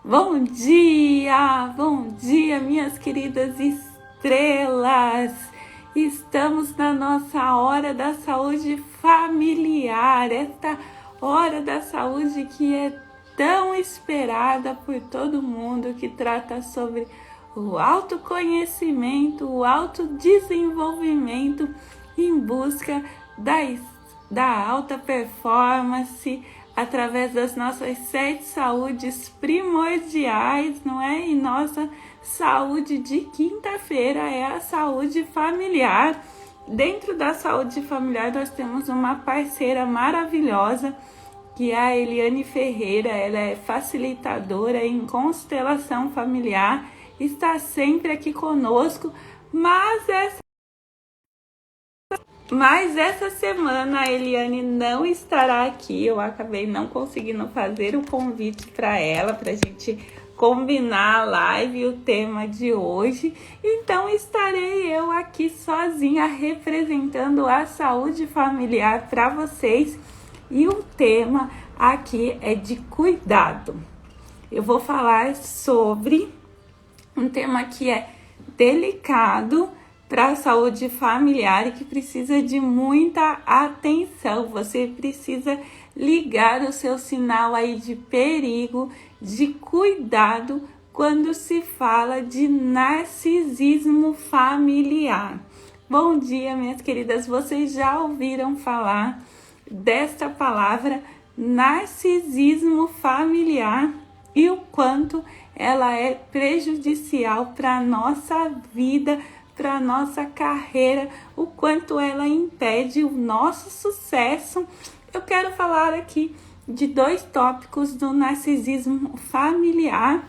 Bom dia, minhas queridas estrelas! Estamos na nossa hora da saúde familiar, esta hora da saúde que é tão esperada por todo mundo, que trata sobre o autoconhecimento, o autodesenvolvimento em busca da alta performance, através das nossas 7 saúdes primordiais, não é? E nossa saúde de quinta-feira é a saúde familiar. Dentro da saúde familiar nós temos uma parceira maravilhosa, que é a Eliane Ferreira. Ela é facilitadora em constelação familiar, está sempre aqui conosco, mas essa semana a Eliane não estará aqui. Eu acabei não conseguindo fazer o convite para ela, para a gente combinar a live e o tema de hoje. Então estarei eu aqui sozinha representando a saúde familiar para vocês. E o tema aqui é de cuidado. Eu vou falar sobre um tema que é delicado para a saúde familiar e que precisa de muita atenção. Você precisa ligar o seu sinal aí de perigo, de cuidado, quando se fala de narcisismo familiar. Bom dia, minhas queridas. Vocês já ouviram falar desta palavra narcisismo familiar e o quanto ela é prejudicial para a nossa vida, para a nossa carreira, o quanto ela impede o nosso sucesso? Eu quero falar aqui de 2 tópicos do narcisismo familiar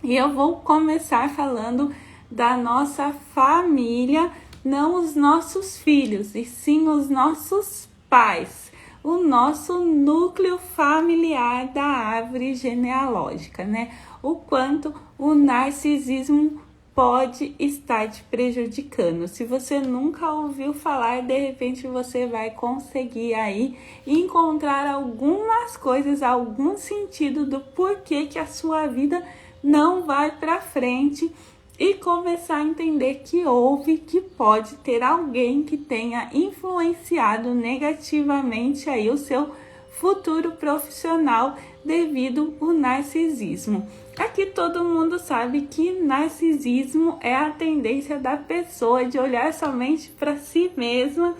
e eu vou começar falando da nossa família, não os nossos filhos, e sim os nossos pais, o nosso núcleo familiar da árvore genealógica, né? O quanto o narcisismo pode estar te prejudicando. Se você nunca ouviu falar, de repente você vai conseguir aí encontrar algumas coisas, algum sentido do porquê que a sua vida não vai para frente e começar a entender que pode ter alguém que tenha influenciado negativamente aí o seu futuro profissional devido ao narcisismo. Aqui todo mundo sabe que narcisismo é a tendência da pessoa de olhar somente para si mesma,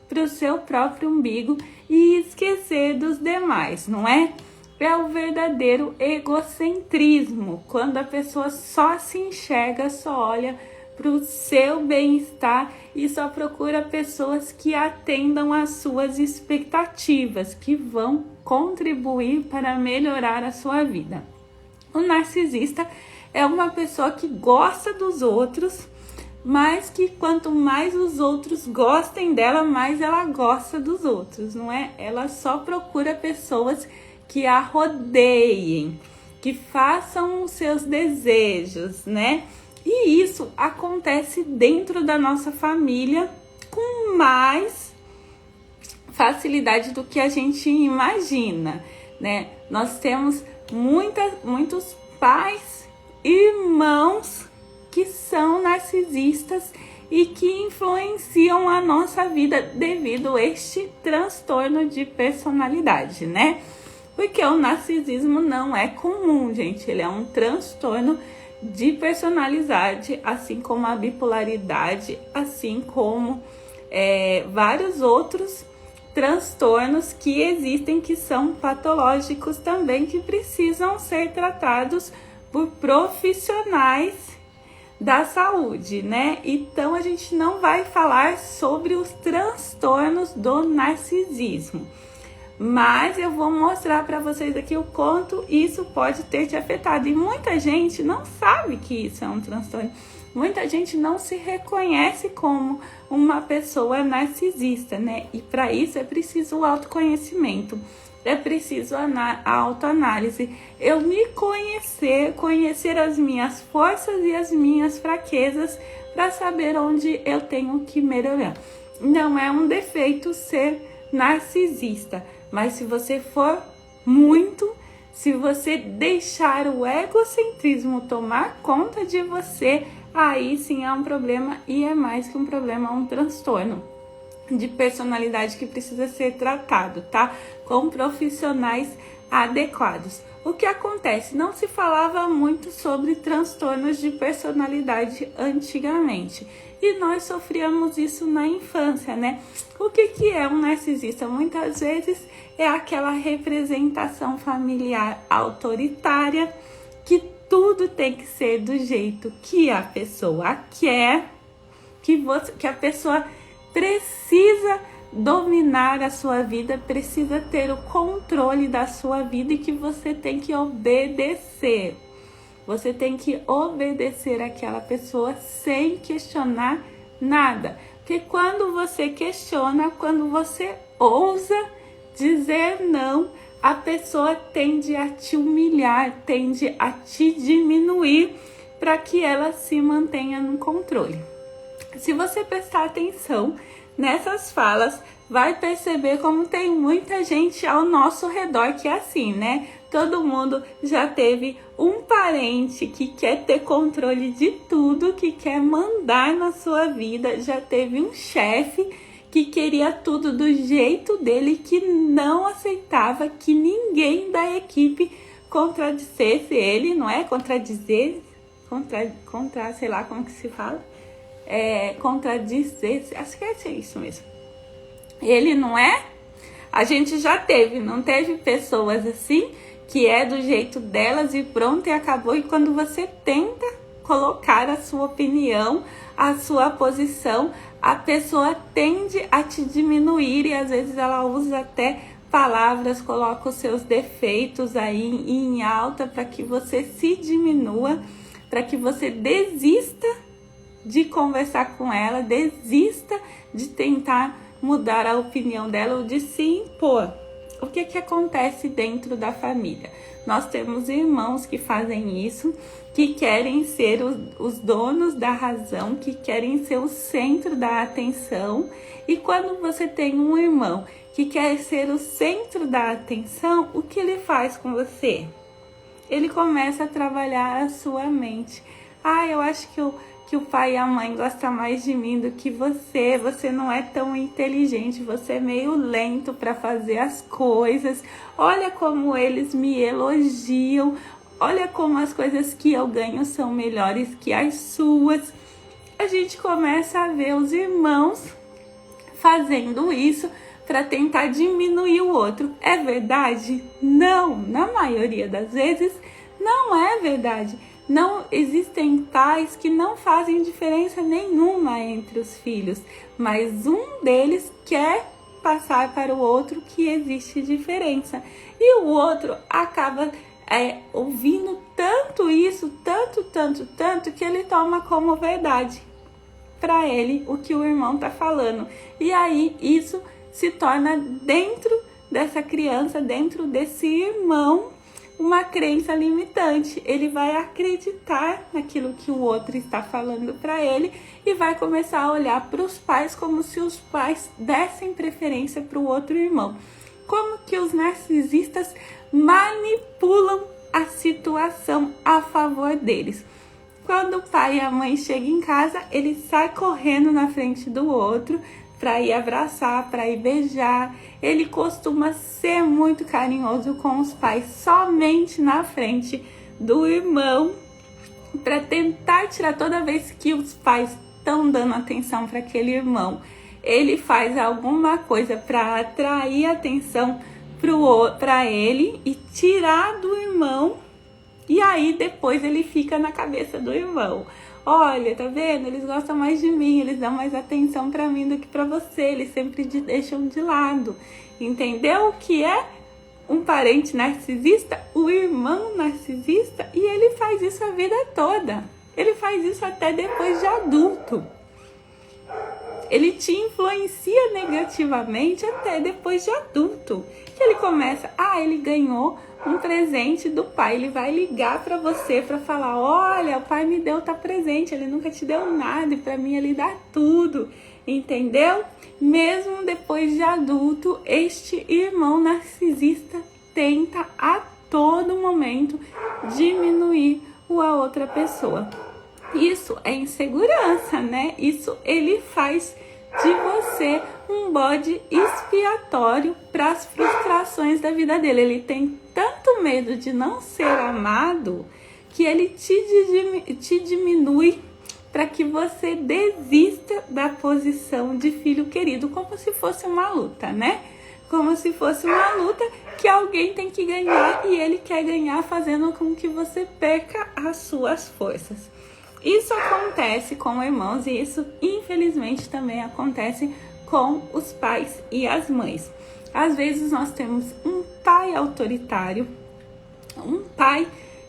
para o seu próprio umbigo e esquecer dos demais, não é? É o verdadeiro egocentrismo, quando a pessoa só se enxerga, só olha para o seu bem-estar e só procura pessoas que atendam às suas expectativas, que vão contribuir para melhorar a sua vida. O narcisista é uma pessoa que gosta dos outros, mas que quanto mais os outros gostem dela, mais ela gosta dos outros, não é? Ela só procura pessoas que a rodeiem, que façam os seus desejos, né? E isso acontece dentro da nossa família com mais facilidade do que a gente imagina, né? Nós temos muitos pais e irmãos que são narcisistas e que influenciam a nossa vida devido a este transtorno de personalidade, né? Porque o narcisismo não é comum, gente. Ele é um transtorno de personalidade, assim como a bipolaridade, assim como vários outros transtornos que existem, que são patológicos também, que precisam ser tratados por profissionais da saúde, né? Então a gente não vai falar sobre os transtornos do narcisismo, mas eu vou mostrar para vocês aqui o quanto isso pode ter te afetado. E muita gente não sabe que isso é um transtorno. Muita gente não se reconhece como uma pessoa narcisista, né? E para isso é preciso o autoconhecimento, é preciso a autoanálise. Eu me conhecer as minhas forças e as minhas fraquezas para saber onde eu tenho que melhorar. Não é um defeito ser narcisista, mas se você for muito, Se você deixar o egocentrismo tomar conta de você, aí sim é um problema, e é mais que um problema, é um transtorno de personalidade que precisa ser tratado, tá? Com profissionais adequados. O que acontece? Não se falava muito sobre transtornos de personalidade antigamente. E nós sofríamos isso na infância, né? O que é um narcisista? Muitas vezes é aquela representação familiar autoritária, que tudo tem que ser do jeito que a pessoa quer, que a pessoa precisa dominar a sua vida, precisa ter o controle da sua vida e que você tem que obedecer. Você tem que obedecer aquela pessoa sem questionar nada. Porque quando você questiona, quando você ousa dizer não, a pessoa tende a te humilhar, tende a te diminuir para que ela se mantenha no controle. Se você prestar atenção nessas falas, vai perceber como tem muita gente ao nosso redor que é assim, né? Todo mundo já teve um parente que quer ter controle de tudo, que quer mandar na sua vida, já teve um chefe que queria tudo do jeito dele, que não aceitava que ninguém da equipe contradissesse ele, não é? Sei lá como que se fala. Contradizer, acho que é isso mesmo. Ele não é? A gente já teve, não teve pessoas assim, que é do jeito delas e pronto, e acabou. E quando você tenta colocar a sua opinião, a sua posição, a pessoa tende a te diminuir e às vezes ela usa até palavras, coloca os seus defeitos aí em alta para que você se diminua, para que você desista de conversar com ela, desista de tentar mudar a opinião dela ou de se impor. O que acontece dentro da família? Nós temos irmãos que fazem isso, que querem ser os donos da razão, que querem ser o centro da atenção. E quando você tem um irmão que quer ser o centro da atenção, o que ele faz com você? Ele começa a trabalhar a sua mente. Eu acho que o pai e a mãe gostam mais de mim do que você não é tão inteligente, você é meio lento para fazer as coisas, olha como eles me elogiam, olha como as coisas que eu ganho são melhores que as suas. A gente começa a ver os irmãos fazendo isso para tentar diminuir o outro. É verdade? Não, na maioria das vezes não é verdade. Não existem pais que não fazem diferença nenhuma entre os filhos, mas um deles quer passar para o outro que existe diferença. E o outro acaba ouvindo tanto isso, tanto, que ele toma como verdade para ele o que o irmão está falando. E aí isso se torna dentro dessa criança, dentro desse irmão, uma crença limitante. Ele vai acreditar naquilo que o outro está falando para ele e vai começar a olhar para os pais como se os pais dessem preferência para o outro irmão. Como que os narcisistas manipulam a situação a favor deles? Quando o pai e a mãe chegam em casa, ele sai correndo na frente do outro para ir abraçar, para ir beijar. Ele costuma ser muito carinhoso com os pais somente na frente do irmão, para tentar tirar, toda vez que os pais estão dando atenção para aquele irmão, ele faz alguma coisa para atrair atenção para ele e tirar do irmão, e aí depois ele fica na cabeça do irmão. Olha, tá vendo? Eles gostam mais de mim, eles dão mais atenção pra mim do que pra você, eles sempre te deixam de lado. Entendeu o que é um parente narcisista? O irmão narcisista, e ele faz isso a vida toda. Ele faz isso até depois de adulto. Ele te influencia negativamente até depois de adulto. Que ele começa, ele ganhou um presente do pai, ele vai ligar para você para falar: olha, o pai me deu tal presente, ele nunca te deu nada e para mim ele dá tudo, entendeu? Mesmo depois de adulto, este irmão narcisista tenta a todo momento diminuir a outra pessoa. Isso é insegurança, né? Isso ele faz de você um bode expiatório para as frustrações da vida dele. Ele tem tanto medo de não ser amado que ele te diminui para que você desista da posição de filho querido, como se fosse uma luta, né? Como se fosse uma luta que alguém tem que ganhar e ele quer ganhar fazendo com que você perca as suas forças. Isso acontece com irmãos e isso, infelizmente, também acontece com os pais e as mães. Às vezes nós temos um pai autoritário, um pai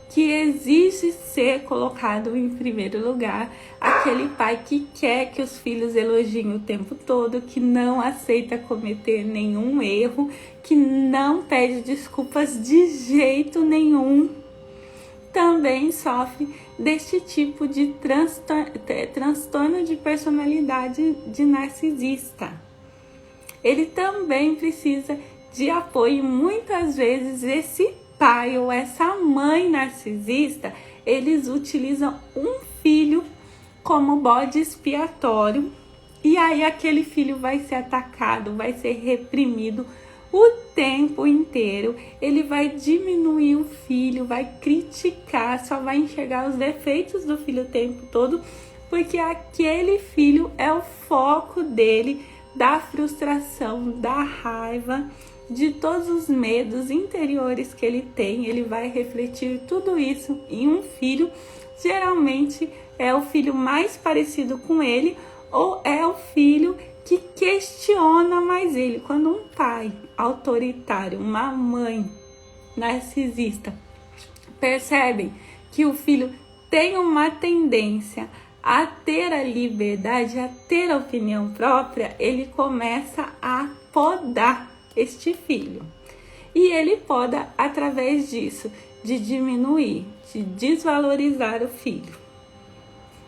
que exige ser colocado em primeiro lugar, aquele pai que quer que os filhos elogiem o tempo todo, que não aceita cometer nenhum erro, que não pede desculpas de jeito nenhum, também sofre deste tipo de transtorno de personalidade de narcisista. Ele também precisa de apoio e muitas vezes esse pai ou essa mãe narcisista, eles utilizam um filho como bode expiatório e aí aquele filho vai ser atacado, vai ser reprimido o tempo inteiro. Ele vai diminuir o filho, vai criticar, só vai enxergar os defeitos do filho o tempo todo, porque aquele filho é o foco dele, da frustração, da raiva, de todos os medos interiores que ele tem. Ele vai refletir tudo isso em um filho. Geralmente é o filho mais parecido com ele ou é o filho que questiona mais ele. Quando um pai autoritário, uma mãe narcisista percebem que o filho tem uma tendência a ter a liberdade, a ter a opinião própria, ele começa a podar este filho. E ele poda através disso, de diminuir, de desvalorizar o filho.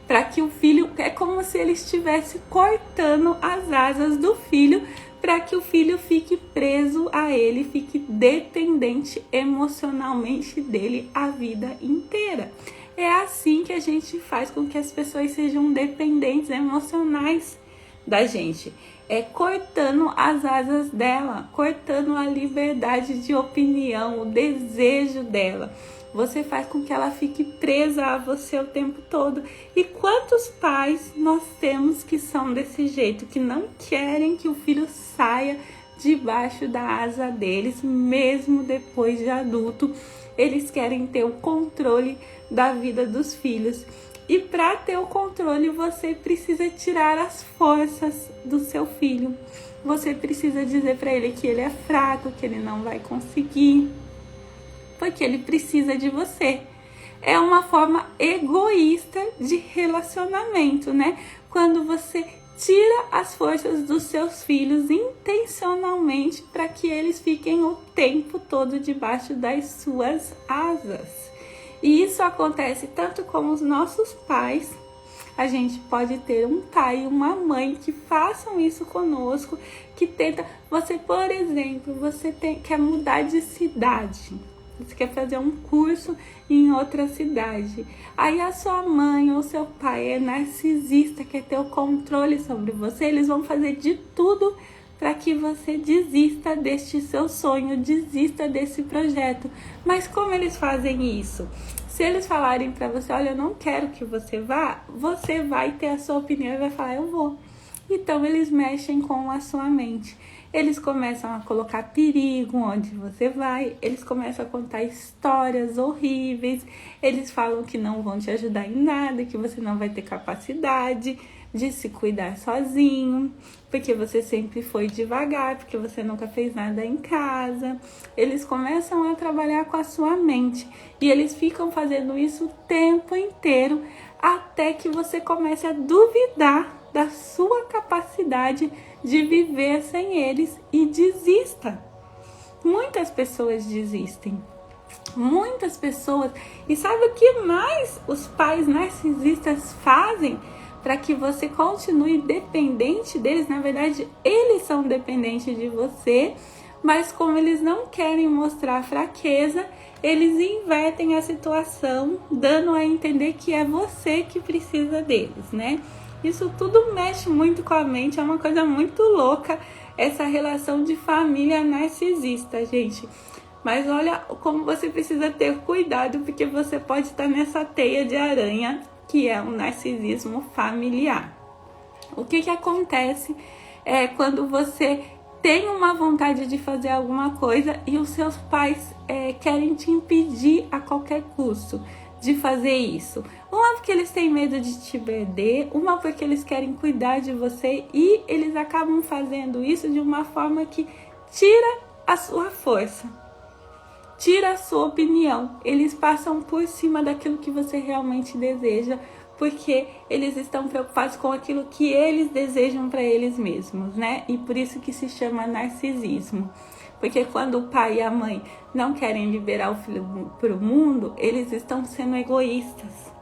Para que o filho, é como se ele estivesse cortando as asas do filho, para que o filho fique preso a ele, fique dependente emocionalmente dele a vida inteira. É assim que a gente faz com que as pessoas sejam dependentes emocionais da gente. É cortando as asas dela, cortando a liberdade de opinião, o desejo dela. Você faz com que ela fique presa a você o tempo todo. E quantos pais nós temos que são desse jeito, que não querem que o filho saia debaixo da asa deles, mesmo depois de adulto. Eles querem ter o controle da vida dos filhos. E para ter o controle, você precisa tirar as forças do seu filho. Você precisa dizer para ele que ele é fraco, que ele não vai conseguir, porque ele precisa de você. É uma forma egoísta de relacionamento, né? Quando você tira as forças dos seus filhos intencionalmente para que eles fiquem o tempo todo debaixo das suas asas. E isso acontece tanto com os nossos pais. A gente pode ter um pai e uma mãe que façam isso conosco, que tenta. Você, por exemplo, quer mudar de cidade. Você quer fazer um curso em outra cidade. Aí a sua mãe ou seu pai é narcisista, quer ter o controle sobre você. Eles vão fazer de tudo para que você desista deste seu sonho, desista desse projeto. Mas como eles fazem isso? Se eles falarem para você, olha, eu não quero que você vá, você vai ter a sua opinião e vai falar, eu vou. Então eles mexem com a sua mente. Eles começam a colocar perigo onde você vai, eles começam a contar histórias horríveis, eles falam que não vão te ajudar em nada, que você não vai ter capacidade de se cuidar sozinho, porque você sempre foi devagar, porque você nunca fez nada em casa. Eles começam a trabalhar com a sua mente e eles ficam fazendo isso o tempo inteiro até que você comece a duvidar da sua capacidade de viver sem eles e desista. Muitas pessoas desistem. Muitas pessoas. E sabe o que mais os pais narcisistas fazem para que você continue dependente deles? Na verdade, eles são dependentes de você, mas como eles não querem mostrar fraqueza, eles invertem a situação, dando a entender que é você que precisa deles, né? Isso tudo mexe muito com a mente, é uma coisa muito louca essa relação de família narcisista, gente. Mas olha como você precisa ter cuidado, porque você pode estar nessa teia de aranha, que é o narcisismo familiar. O que acontece quando você tem uma vontade de fazer alguma coisa e os seus pais querem te impedir a qualquer custo de fazer isso? Uma porque eles têm medo de te perder, uma porque eles querem cuidar de você e eles acabam fazendo isso de uma forma que tira a sua força, tira a sua opinião. Eles passam por cima daquilo que você realmente deseja, porque eles estão preocupados com aquilo que eles desejam para eles mesmos, né? E por isso que se chama narcisismo. Porque quando o pai e a mãe não querem liberar o filho para o mundo, eles estão sendo egoístas.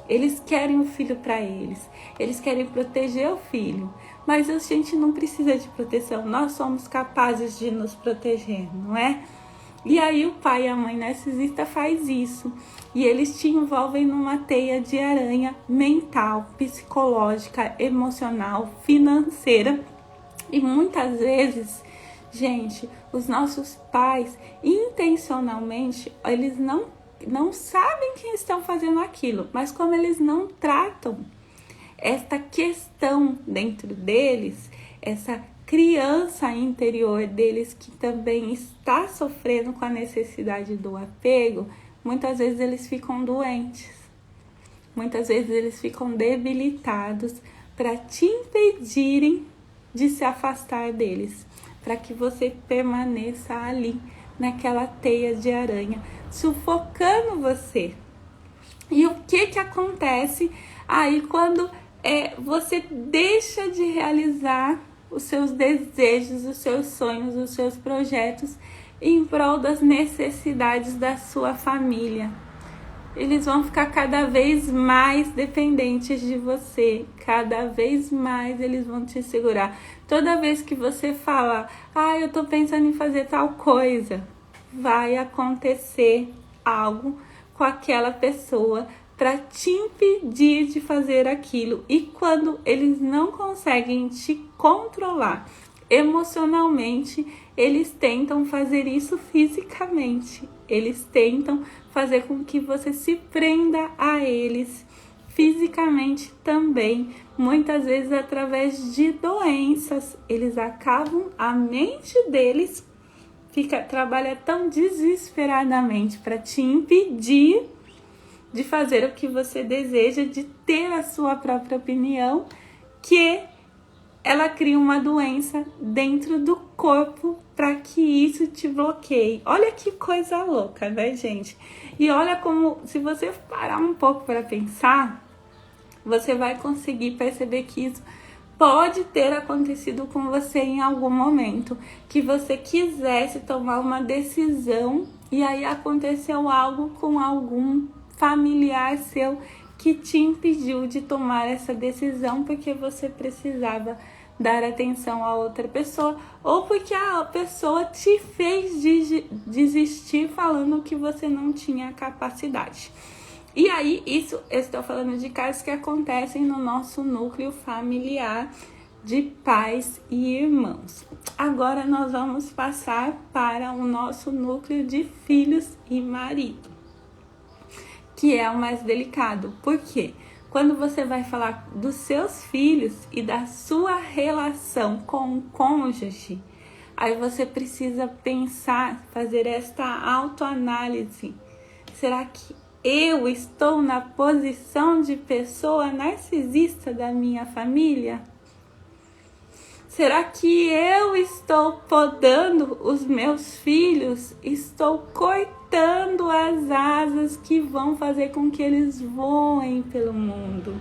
Eles querem o filho para eles querem proteger o filho. Mas a gente não precisa de proteção, nós somos capazes de nos proteger, não é? E aí o pai e a mãe narcisista faz isso. E eles te envolvem numa teia de aranha mental, psicológica, emocional, financeira. E muitas vezes, gente, os nossos pais, intencionalmente, eles não sabem que estão fazendo aquilo. Mas como eles não tratam esta questão dentro deles, essa criança interior deles que também está sofrendo com a necessidade do apego, muitas vezes eles ficam doentes, muitas vezes eles ficam debilitados para te impedirem de se afastar deles, para que você permaneça ali naquela teia de aranha, sufocando você. E o que acontece aí quando você deixa de realizar os seus desejos, os seus sonhos, os seus projetos em prol das necessidades da sua família? Eles vão ficar cada vez mais dependentes de você, cada vez mais eles vão te segurar. Toda vez que você fala, eu tô pensando em fazer tal coisa, vai acontecer algo com aquela pessoa para te impedir de fazer aquilo. E quando eles não conseguem te controlar emocionalmente, eles tentam fazer isso fisicamente. Eles tentam fazer com que você se prenda a eles fisicamente também. Muitas vezes através de doenças. Eles acabam, a mente deles trabalha tão desesperadamente para te impedir de fazer o que você deseja, de ter a sua própria opinião, que ela cria uma doença dentro do corpo para que isso te bloqueie. Olha que coisa louca, né, gente? E olha como, se você parar um pouco para pensar, você vai conseguir perceber que isso pode ter acontecido com você em algum momento, que você quisesse tomar uma decisão e aí aconteceu algo com algum familiar seu que te impediu de tomar essa decisão porque você precisava dar atenção a outra pessoa ou porque a pessoa te fez desistir falando que você não tinha capacidade. E aí, isso eu estou falando de casos que acontecem no nosso núcleo familiar de pais e irmãos. Agora nós vamos passar para o nosso núcleo de filhos e marido, que é o mais delicado. Por quê? Quando você vai falar dos seus filhos e da sua relação com o cônjuge, aí você precisa pensar, fazer esta autoanálise. Será que eu estou na posição de pessoa narcisista da minha família? Será que eu estou podando os meus filhos? Estou cortando as asas que vão fazer com que eles voem pelo mundo,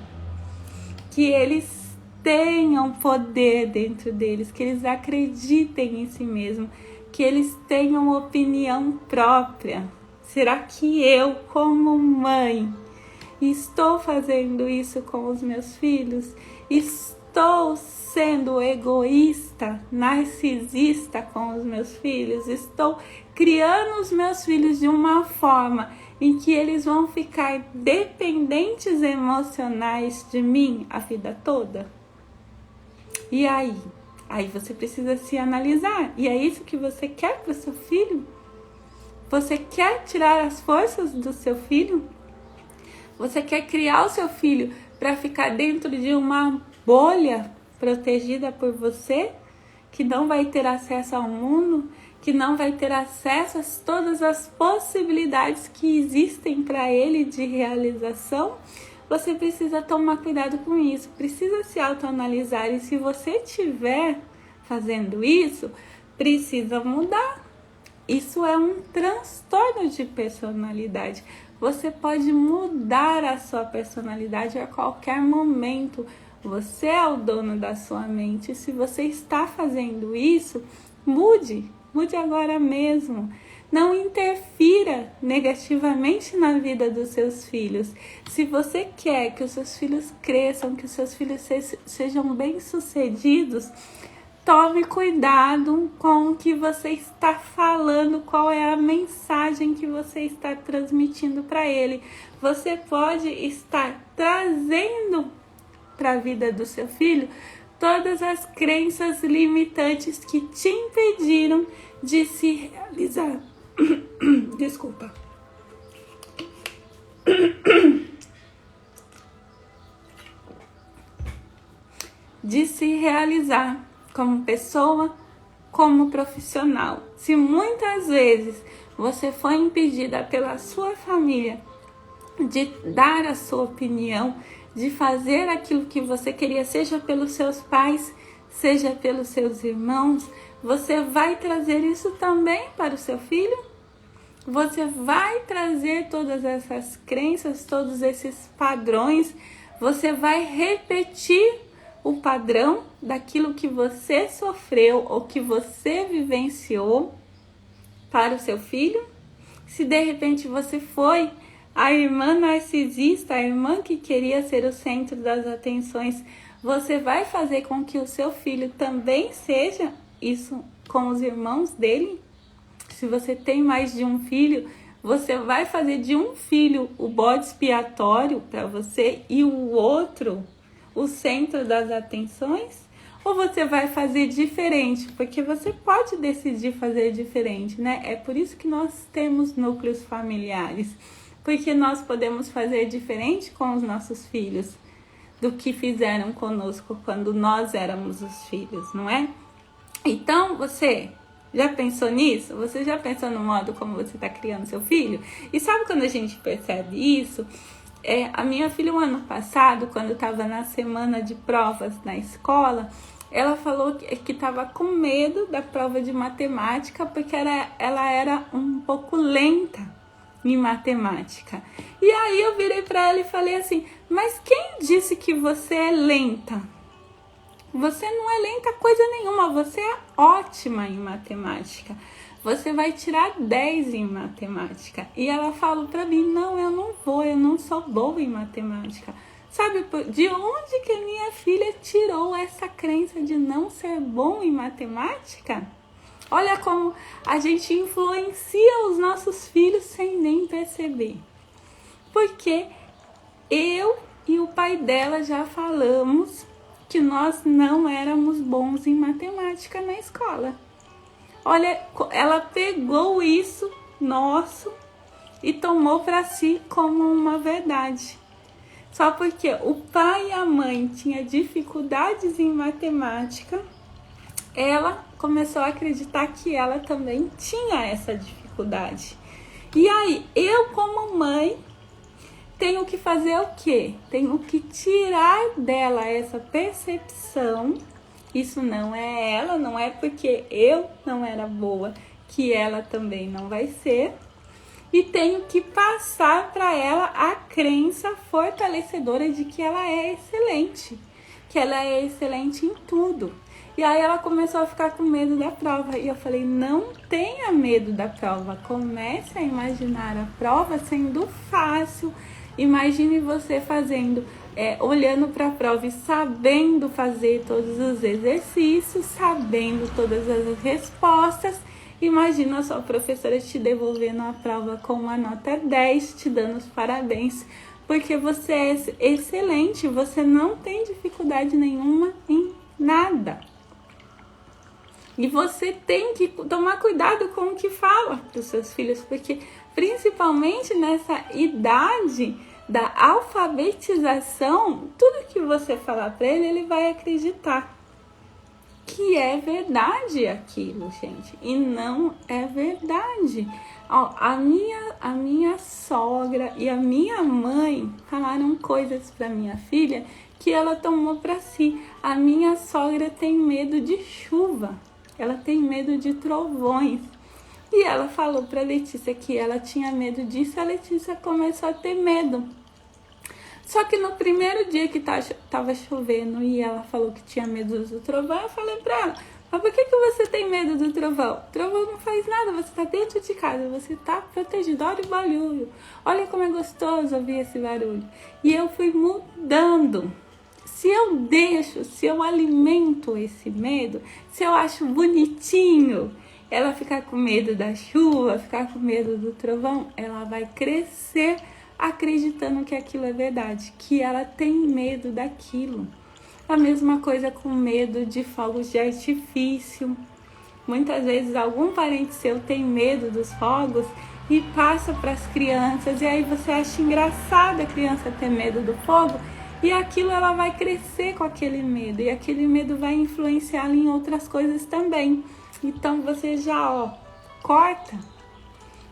que eles tenham poder dentro deles, que eles acreditem em si mesmos, que eles tenham opinião própria. Será que eu, como mãe, estou fazendo isso com os meus filhos? estou sendo egoísta, narcisista com os meus filhos? Estou criando os meus filhos de uma forma em que eles vão ficar dependentes emocionais de mim a vida toda? E aí? Aí você precisa se analisar. E é isso que você quer para o seu filho? Você quer tirar as forças do seu filho? Você quer criar o seu filho para ficar dentro de uma bolha protegida por você, que não vai ter acesso ao mundo, que não vai ter acesso a todas as possibilidades que existem para ele de realização? Você precisa tomar cuidado com isso, precisa se autoanalisar, e se você estiver fazendo isso, precisa mudar. Isso é um transtorno de personalidade. Você pode mudar a sua personalidade a qualquer momento. Você é o dono da sua mente. Se você está fazendo isso, mude agora mesmo. Não interfira negativamente na vida dos seus filhos. Se você quer que os seus filhos cresçam, que os seus filhos sejam bem-sucedidos, tome cuidado com o que você está falando, qual é a mensagem que você está transmitindo para ele. Você pode estar trazendo para a vida do seu filho todas as crenças limitantes que te impediram de se realizar. Desculpa. De se realizar como pessoa, como profissional. Se muitas vezes você foi impedida pela sua família de dar a sua opinião, de fazer aquilo que você queria, seja pelos seus pais, seja pelos seus irmãos, você vai trazer isso também para o seu filho? Você vai trazer todas essas crenças, todos esses padrões, você vai repetir o padrão daquilo que você sofreu ou que você vivenciou para o seu filho? Se de repente você foi a irmã narcisista, a irmã que queria ser o centro das atenções, você vai fazer com que o seu filho também seja isso com os irmãos dele? Se você tem mais de um filho, você vai fazer de um filho o bode expiatório para você e o outro o centro das atenções? Ou você vai fazer diferente? Porque você pode decidir fazer diferente, né? É por isso que nós temos núcleos familiares. Porque nós podemos fazer diferente com os nossos filhos do que fizeram conosco quando nós éramos os filhos, não é? Então, você já pensou nisso? Você já pensou no modo como você está criando seu filho? E sabe quando a gente percebe isso? A minha filha, o ano passado, quando estava na semana de provas na escola, ela falou que estava com medo da prova de matemática porque ela era um pouco lenta em matemática. E aí eu virei para ela e falei assim: mas quem disse que você é lenta? Você não é lenta coisa nenhuma, você é ótima em matemática. Você vai tirar 10 em matemática. E ela falou para mim: não, eu não sou boa em matemática. Sabe de onde que a minha filha tirou essa crença de não ser bom em matemática? Olha como a gente influencia os nossos filhos sem nem perceber. Porque eu e o pai dela já falamos que nós não éramos bons em matemática na escola. Olha, ela pegou isso nosso e tomou para si como uma verdade. Só porque o pai e a mãe tinham dificuldades em matemática, ela começou a acreditar que ela também tinha essa dificuldade. E aí, eu como mãe, tenho que fazer o quê? Tenho que tirar dela essa percepção. Isso não é ela, não é porque eu não era boa que ela também não vai ser. E tenho que passar para ela a crença fortalecedora de que ela é excelente. Que ela é excelente em tudo. E aí ela começou a ficar com medo da prova. E eu falei: não tenha medo da prova. Comece a imaginar a prova sendo fácil. Imagine você fazendo olhando para a prova e sabendo fazer todos os exercícios, sabendo todas as respostas. Imagina a sua professora te devolvendo a prova com uma nota 10, te dando os parabéns, porque você é excelente, você não tem dificuldade nenhuma em nada. E você tem que tomar cuidado com o que fala para os seus filhos, porque principalmente nessa idade da alfabetização, tudo que você falar para ele, ele vai acreditar que é verdade aquilo, gente. E não é verdade. Ó, a minha sogra e a minha mãe falaram coisas para minha filha que ela tomou para si. A minha sogra tem medo de chuva. Ela tem medo de trovões. E ela falou para Letícia que ela tinha medo disso. A Letícia começou a ter medo. Só que no primeiro dia que tava chovendo e ela falou que tinha medo do trovão, eu falei pra ela, mas por que você tem medo do trovão? O trovão não faz nada, você tá dentro de casa, você tá protegido, olha o barulho, olha como é gostoso ouvir esse barulho. E eu fui mudando. Se eu alimento esse medo, se eu acho bonitinho ela ficar com medo da chuva, ficar com medo do trovão, ela vai crescer acreditando que aquilo é verdade, que ela tem medo daquilo. A mesma coisa com medo de fogos de artifício. Muitas vezes algum parente seu tem medo dos fogos e passa para as crianças, e aí você acha engraçado a criança ter medo do fogo, e aquilo ela vai crescer com aquele medo, e aquele medo vai influenciá-la em outras coisas também. Então você já corta.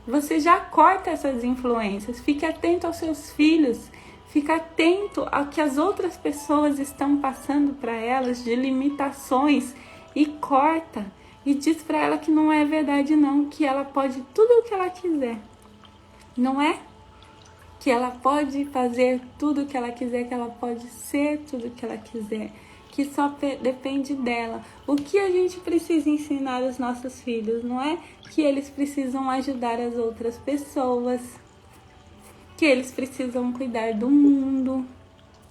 Você já corta essas influências. Fique atento aos seus filhos. Fique atento ao que as outras pessoas estão passando para elas de limitações. E corta. E diz para ela que não é verdade não. Que ela pode tudo o que ela quiser. Não é? Que ela pode fazer tudo o que ela quiser. Que ela pode ser tudo o que ela quiser. Que só depende dela. O que a gente precisa ensinar aos nossos filhos, não é? Que eles precisam ajudar as outras pessoas, que eles precisam cuidar do mundo,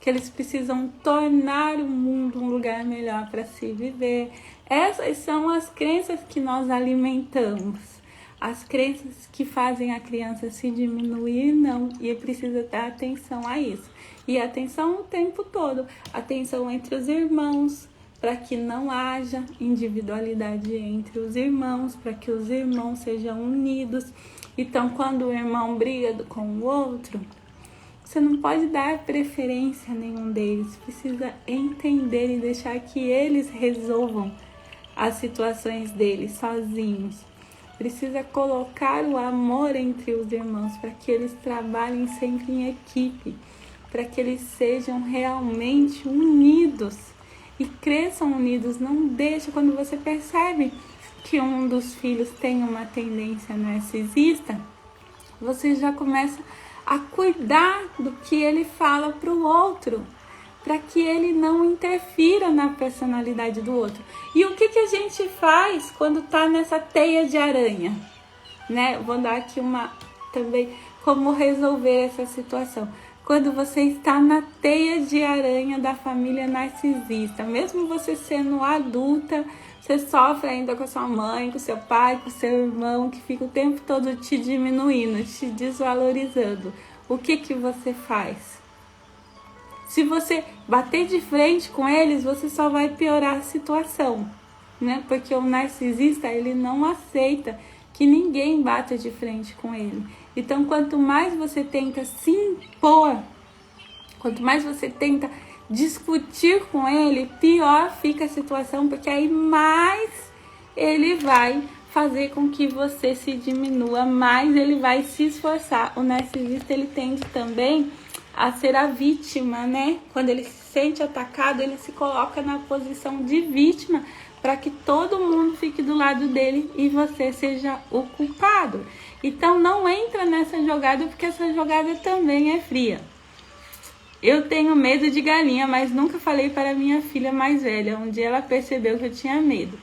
que eles precisam tornar o mundo um lugar melhor para se viver. Essas são as crenças que nós alimentamos, as crenças que fazem a criança se diminuir, não, e precisa dar atenção a isso. E atenção o tempo todo, atenção entre os irmãos, para que não haja individualidade entre os irmãos, para que os irmãos sejam unidos. Então, quando o irmão briga com o outro, você não pode dar preferência a nenhum deles, precisa entender e deixar que eles resolvam as situações deles sozinhos. Precisa colocar o amor entre os irmãos, para que eles trabalhem sempre em equipe, para que eles sejam realmente unidos e cresçam unidos. Não deixa, quando você percebe que um dos filhos tem uma tendência narcisista, você já começa a cuidar do que ele fala para o outro, para que ele não interfira na personalidade do outro. E o que a gente faz quando está nessa teia de aranha? Né? Vou dar aqui também como resolver essa situação. Quando você está na teia de aranha da família narcisista, mesmo você sendo adulta, você sofre ainda com a sua mãe, com seu pai, com seu irmão, que fica o tempo todo te diminuindo, te desvalorizando. O que você faz? Se você bater de frente com eles, você só vai piorar a situação, né? Porque o narcisista, ele não aceita que ninguém bata de frente com ele. Então, quanto mais você tenta se impor, quanto mais você tenta discutir com ele, pior fica a situação, porque aí mais ele vai fazer com que você se diminua, mais ele vai se esforçar. O narcisista, ele tende também a ser a vítima, né? Quando ele se sente atacado, ele se coloca na posição de vítima, para que todo mundo fique do lado dele e você seja o culpado. Então não entra nessa jogada, porque essa jogada também é fria. Eu tenho medo de galinha, mas nunca falei para minha filha mais velha. Um dia ela percebeu que eu tinha medo.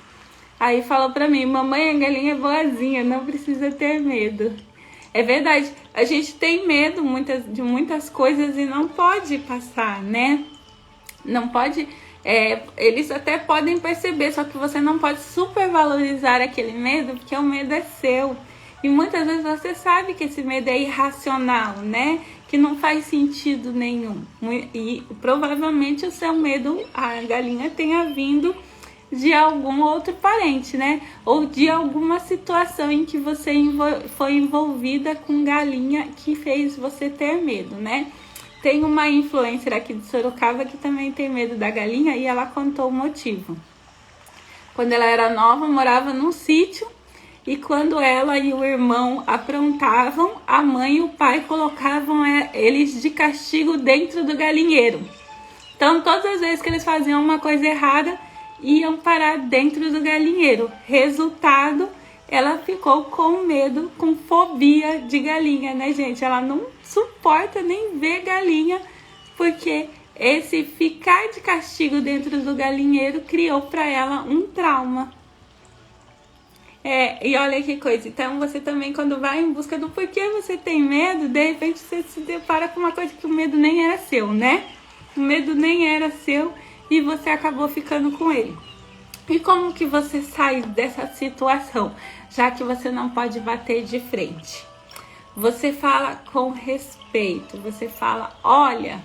Aí falou para mim: mamãe, a galinha é boazinha, não precisa ter medo. É verdade, a gente tem medo de muitas coisas e não pode passar, né? Não pode, eles até podem perceber, só que você não pode supervalorizar aquele medo, porque o medo é seu. E muitas vezes você sabe que esse medo é irracional, né? Que não faz sentido nenhum. E provavelmente o seu medo, a galinha, tenha vindo de algum outro parente, né? Ou de alguma situação em que você foi envolvida com galinha que fez você ter medo, né? Tem uma influencer aqui de Sorocaba que também tem medo da galinha e ela contou o motivo. Quando ela era nova, morava num sítio e quando ela e o irmão aprontavam, a mãe e o pai colocavam eles de castigo dentro do galinheiro. Então, todas as vezes que eles faziam uma coisa errada, iam parar dentro do galinheiro. Resultado, ela ficou com medo, com fobia de galinha, né, gente? Ela não suporta nem ver galinha, porque esse ficar de castigo dentro do galinheiro criou para ela um trauma. E olha que coisa, então você também, quando vai em busca do porquê você tem medo, de repente você se depara com uma coisa que o medo nem era seu, né? O medo nem era seu e você acabou ficando com ele. E como que você sai dessa situação, já que você não pode bater de frente? Você fala com respeito, você fala, olha,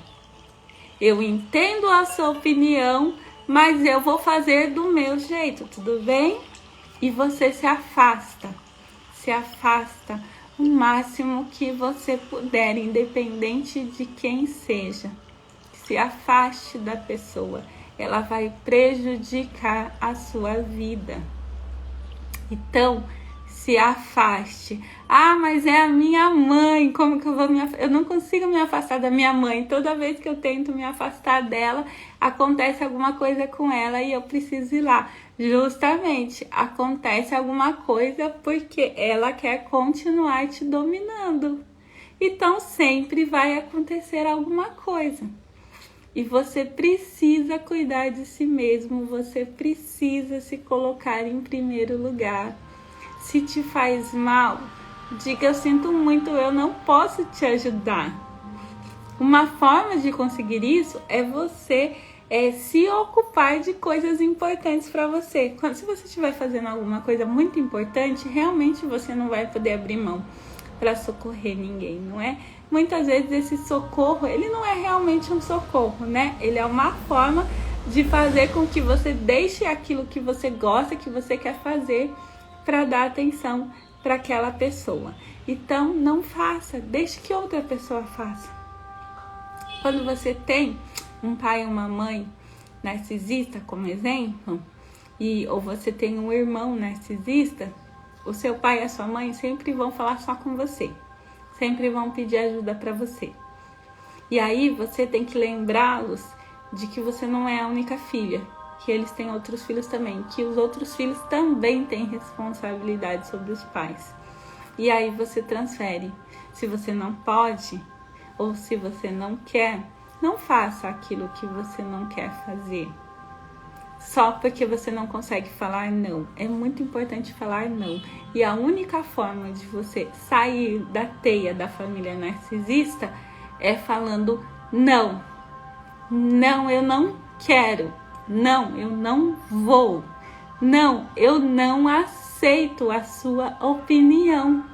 eu entendo a sua opinião, mas eu vou fazer do meu jeito, tudo bem? E você se afasta o máximo que você puder, independente de quem seja. Se afaste da pessoa, ela vai prejudicar a sua vida. Então, se afaste. Ah, mas é a minha mãe, como que eu vou me afastar? Eu não consigo me afastar da minha mãe. Toda vez que eu tento me afastar dela, acontece alguma coisa com ela e eu preciso ir lá. Justamente, acontece alguma coisa porque ela quer continuar te dominando. Então, sempre vai acontecer alguma coisa. E você precisa cuidar de si mesmo, você precisa se colocar em primeiro lugar. Se te faz mal, diga, eu sinto muito, eu não posso te ajudar. Uma forma de conseguir isso é você se ocupar de coisas importantes para você. Se você estiver fazendo alguma coisa muito importante, realmente você não vai poder abrir mão para socorrer ninguém, não é? Muitas vezes esse socorro, ele não é realmente um socorro, né? Ele é uma forma de fazer com que você deixe aquilo que você gosta, que você quer fazer, para dar atenção para aquela pessoa. Então, não faça, deixe que outra pessoa faça. Quando você tem um pai e uma mãe narcisista, como exemplo, ou você tem um irmão narcisista, o seu pai e a sua mãe sempre vão falar só com você. Sempre vão pedir ajuda para você. E aí você tem que lembrá-los de que você não é a única filha, que eles têm outros filhos também, que os outros filhos também têm responsabilidade sobre os pais. E aí você transfere. Se você não pode, ou se você não quer, não faça aquilo que você não quer fazer. Só porque você não consegue falar não. É muito importante falar não. E a única forma de você sair da teia da família narcisista é falando não. Não, eu não quero. Não, eu não vou. Não, eu não aceito a sua opinião.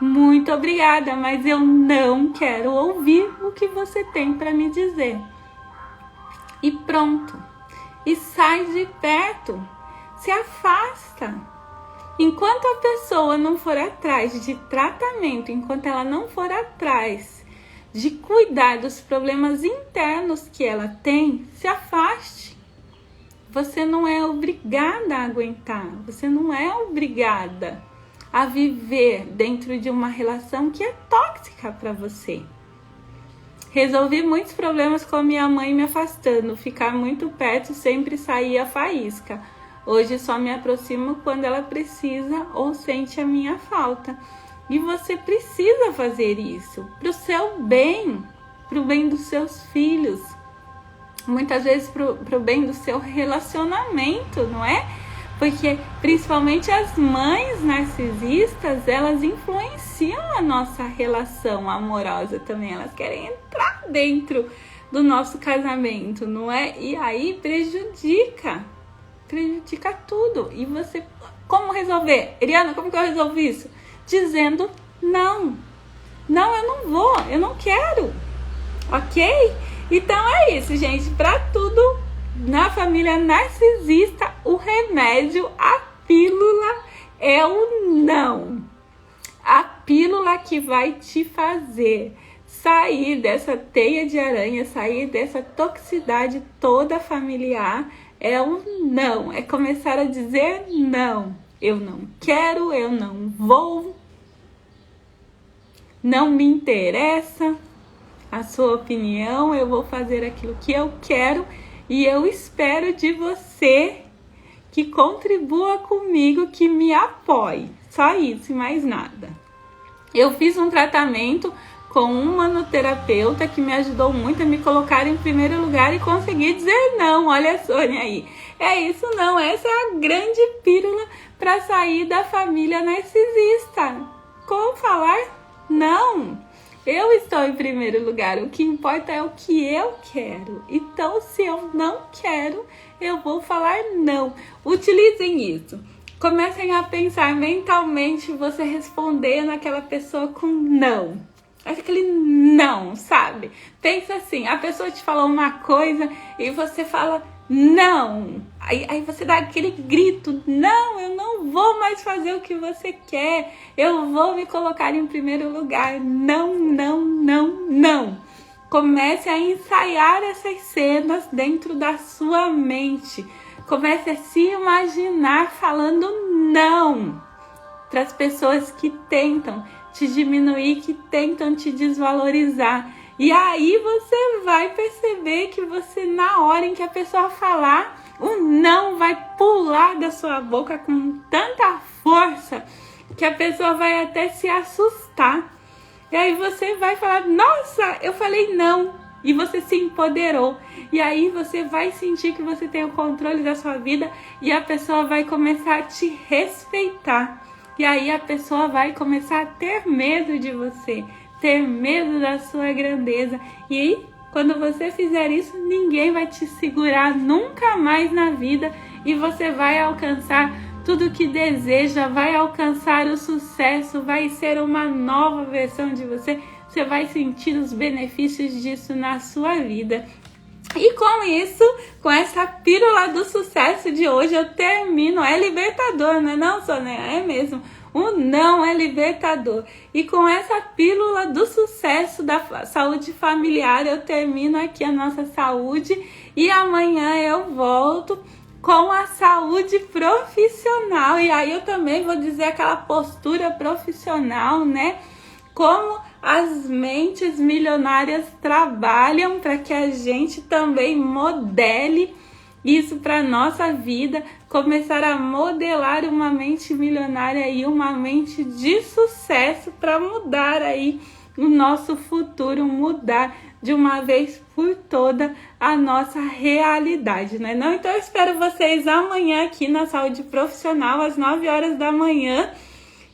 Muito obrigada, mas eu não quero ouvir o que você tem para me dizer. E pronto. E sai de perto, se afasta. Enquanto a pessoa não for atrás de tratamento, enquanto ela não for atrás de cuidar dos problemas internos que ela tem, se afaste. Você não é obrigada a aguentar, você não é obrigada a viver dentro de uma relação que é tóxica para você. Resolvi muitos problemas com a minha mãe me afastando. Ficar muito perto sempre saía faísca. Hoje só me aproximo quando ela precisa ou sente a minha falta. E você precisa fazer isso para o seu bem, para o bem dos seus filhos. Muitas vezes para o bem do seu relacionamento, não é? Porque principalmente as mães narcisistas, elas influenciam a nossa relação amorosa também. Elas querem entrar dentro do nosso casamento, não é? E aí prejudica tudo. E você, como resolver? Eliana, como que eu resolvo isso? Dizendo não, eu não vou, eu não quero, ok? Então é isso, gente. Para tudo na família narcisista, o remédio, a pílula é o não. A pílula que vai te fazer sair dessa teia de aranha, sair dessa toxicidade toda familiar, é o não. É começar a dizer não. Eu não quero, eu não vou, não me interessa a sua opinião, eu vou fazer aquilo que eu quero e eu espero de você que contribua comigo, que me apoie. Só isso e mais nada. Eu fiz um tratamento com um manoterapeuta que me ajudou muito a me colocar em primeiro lugar e conseguir dizer não. Olha a Sônia aí. É isso não, essa é a grande pílula para sair da família narcisista. Como falar não? Eu estou em primeiro lugar, o que importa é o que eu quero. Então, se eu não quero, eu vou falar não. Utilizem isso. Comecem a pensar mentalmente você respondendo aquela pessoa com não. Aquele não, sabe? Pensa assim, a pessoa te falou uma coisa e você fala não. Aí você dá aquele grito, não, eu não vou mais fazer o que você quer. Eu vou me colocar em primeiro lugar. Não, não, não, não. Comece a ensaiar essas cenas dentro da sua mente. Comece a se imaginar falando não para as pessoas que tentam te diminuir, que tentam te desvalorizar. E aí você vai perceber que você, na hora em que a pessoa falar, o não vai pular da sua boca com tanta força que a pessoa vai até se assustar. E aí você vai falar, nossa, eu falei não. E você se empoderou. E aí você vai sentir que você tem o controle da sua vida e a pessoa vai começar a te respeitar. E aí a pessoa vai começar a ter medo de você, ter medo da sua grandeza. E aí, quando você fizer isso, ninguém vai te segurar nunca mais na vida e você vai alcançar tudo o que deseja, vai alcançar o sucesso, vai ser uma nova versão de você. Você vai sentir os benefícios disso na sua vida. E com isso, com essa pílula do sucesso de hoje, eu termino. É libertador, não é não, Sônia? É mesmo. O não é libertador. E com essa pílula do sucesso da saúde familiar, eu termino aqui a nossa saúde. E amanhã eu volto com a saúde profissional. E aí eu também vou dizer aquela postura profissional, né? Como as mentes milionárias trabalham para que a gente também modele isso para nossa vida, começar a modelar uma mente milionária e uma mente de sucesso para mudar aí o nosso futuro, mudar de uma vez por toda a nossa realidade, né? Não, então eu espero vocês amanhã aqui na Saúde Profissional às 9 horas da manhã.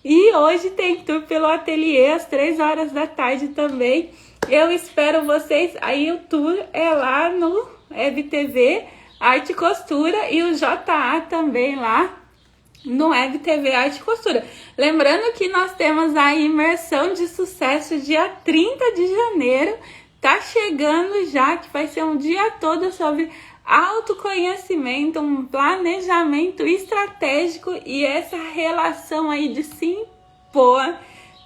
E hoje tem tour pelo ateliê às 3 horas da tarde também. Eu espero vocês. Aí o tour é lá no WebTV Arte e Costura e o JA também lá no WebTV Arte e Costura. Lembrando que nós temos a imersão de sucesso dia 30 de janeiro. Tá chegando já, que vai ser um dia todo sobre autoconhecimento, um planejamento estratégico e essa relação aí de se impor,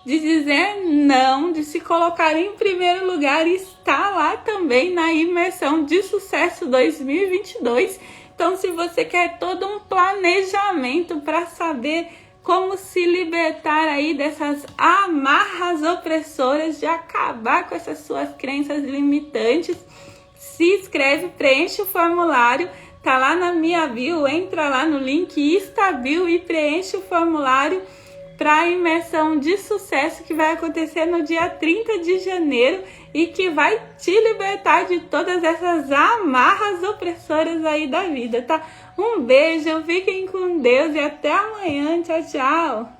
de dizer não, de se colocar em primeiro lugar, está lá também na imersão de sucesso 2022. Então, se você quer todo um planejamento para saber como se libertar aí dessas amarras opressoras, de acabar com essas suas crenças limitantes, se inscreve, preenche o formulário, tá lá na minha bio, entra lá no link Instabio e preenche o formulário para a imersão de sucesso que vai acontecer no dia 30 de janeiro e que vai te libertar de todas essas amarras opressoras aí da vida, tá? Um beijo, fiquem com Deus e até amanhã. Tchau, tchau!